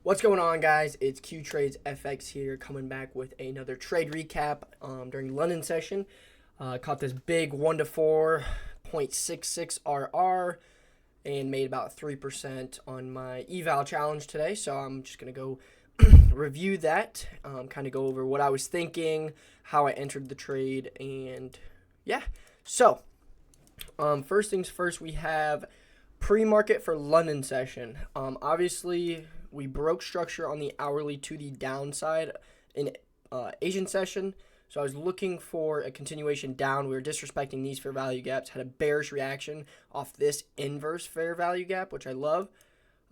What's going on, guys? It's Q Trades FX here, coming back with another trade recap during London session. Caught this big 1 to 4.66 RR and made about 3% on my EVAL challenge today. So I'm just going to go review that, kind of go over what I was thinking, how I entered the trade, and yeah. So first things first, we have pre-market for London session. Obviously, we broke structure on the hourly to the downside in Asian session. So I was looking for a continuation down. We were disrespecting these fair value gaps. Had a bearish reaction off this inverse fair value gap, which I love.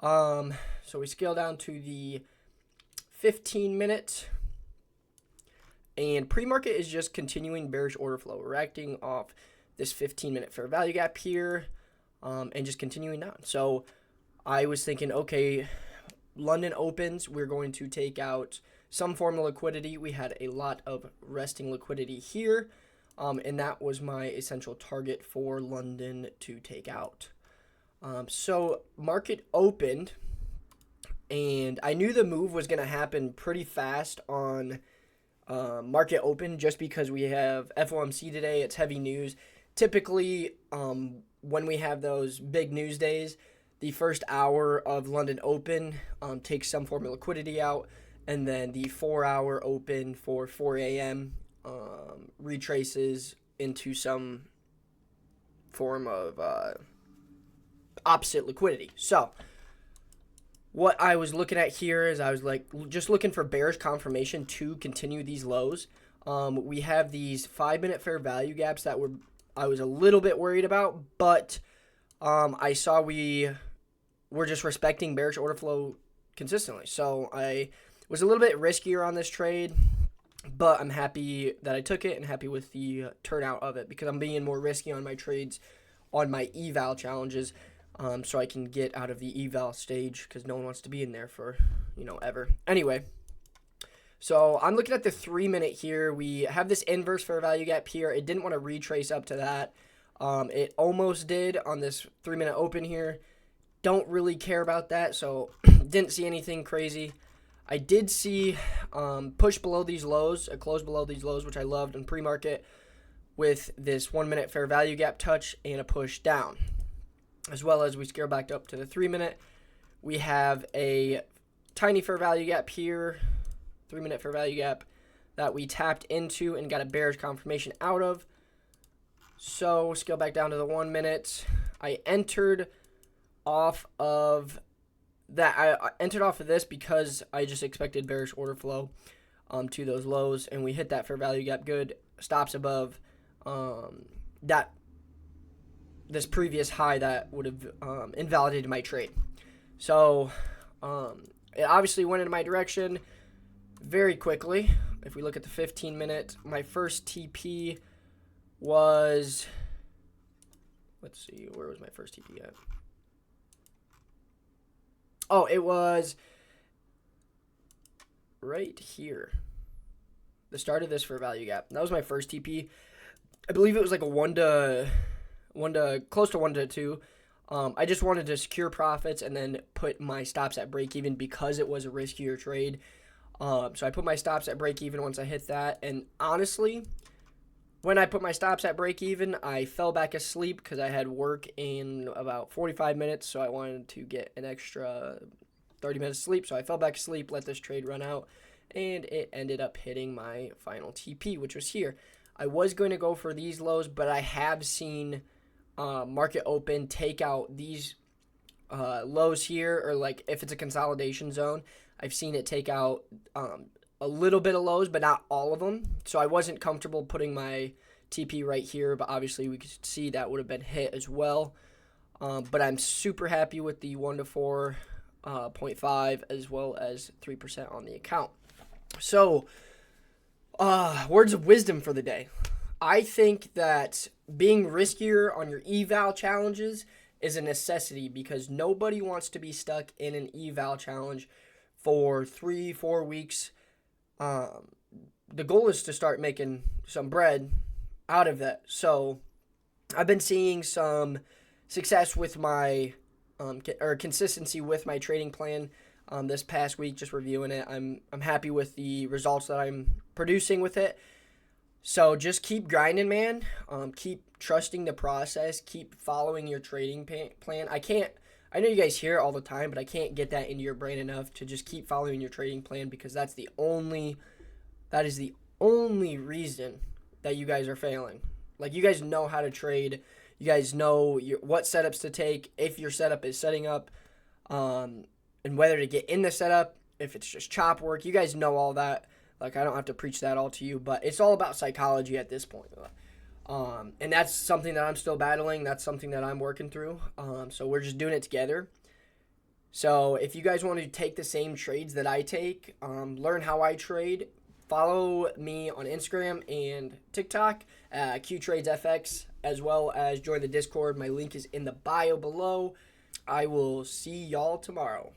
So we scale down to the 15-minute. And pre-market is just continuing bearish order flow. We're acting off this 15-minute fair value gap here and just continuing down. So I was thinking, okay, London opens, we're going to take out some form of liquidity. We had a lot of resting liquidity here, and that was my essential target for London to take out. So market opened, and I knew the move was going to happen pretty fast on market open just because we have FOMC today. It's heavy news. Typically, when we have those big news days, the first hour of London Open takes some form of liquidity out, and then the 4-hour open for 4 a.m. Retraces into some form of opposite liquidity. So what I was looking at here is I was like just looking for bearish confirmation to continue these lows. We have these 5-minute fair value gaps that I was a little bit worried about, but I saw we're just respecting bearish order flow consistently. So I was a little bit riskier on this trade, but I'm happy that I took it and happy with the turnout of it because I'm being more risky on my trades on my eval challenges, so I can get out of the eval stage because no one wants to be in there for, ever. Anyway, so I'm looking at the 3-minute here. We have this inverse fair value gap here. It didn't want to retrace up to that. It almost did on this 3-minute open here. Don't really care about that, so didn't see anything crazy. I did see push below these lows, a close below these lows, which I loved in pre-market with this 1-minute fair value gap touch and a push down. As well as we scale back up to the 3-minute. We have a tiny fair value gap here, 3-minute fair value gap that we tapped into and got a bearish confirmation out of. So scale back down to the 1-minute. I entered off of that. I entered off of this because I just expected bearish order flow to those lows, and we hit that fair value gap good. Stops above this previous high that would have invalidated my trade. So it obviously went in my direction very quickly. If we look at the 15-minute, my first TP was, let's see, where was my first TP at? Oh, it was right here. The start of this fair value gap. That was my first TP. I believe it was like a close to 1 to 2. I just wanted to secure profits and then put my stops at break even because it was a riskier trade. So I put my stops at break even once I hit that. And honestly, when I put my stops at break even, I fell back asleep because I had work in about 45 minutes, so I wanted to get an extra 30 minutes of sleep. So I fell back asleep, let this trade run out, and it ended up hitting my final TP, which was here. I was going to go for these lows, but I have seen market open take out these lows here, or like if it's a consolidation zone, I've seen it take out a little bit of lows, but not all of them. So I wasn't comfortable putting my TP right here, but obviously we could see that would have been hit as well. But I'm super happy with the 1 to 4.5 as well as 3% on the account. So words of wisdom for the day. I think that being riskier on your eval challenges is a necessity because nobody wants to be stuck in an eval challenge for 3-4 weeks. The goal is to start making some bread out of that. So I've been seeing some success with my consistency with my trading plan. this past week, just reviewing it. I'm happy with the results that I'm producing with it. So just keep grinding, man. Keep trusting the process. Keep following your trading plan. I know you guys hear it all the time, but I can't get that into your brain enough to just keep following your trading plan, because that is the only reason that you guys are failing. Like, you guys know how to trade. You guys know what setups to take, if your setup is setting up, and whether to get in the setup, if it's just chop work. You guys know all that. Like, I don't have to preach that all to you, but it's all about psychology at this point. And that's something that I'm still battling. That's something that I'm working through. So we're just doing it together. So if you guys want to take the same trades that I take, learn how I trade, follow me on Instagram and TikTok, QTradesFX, as well as join the Discord. My link is in the bio below. I will see y'all tomorrow.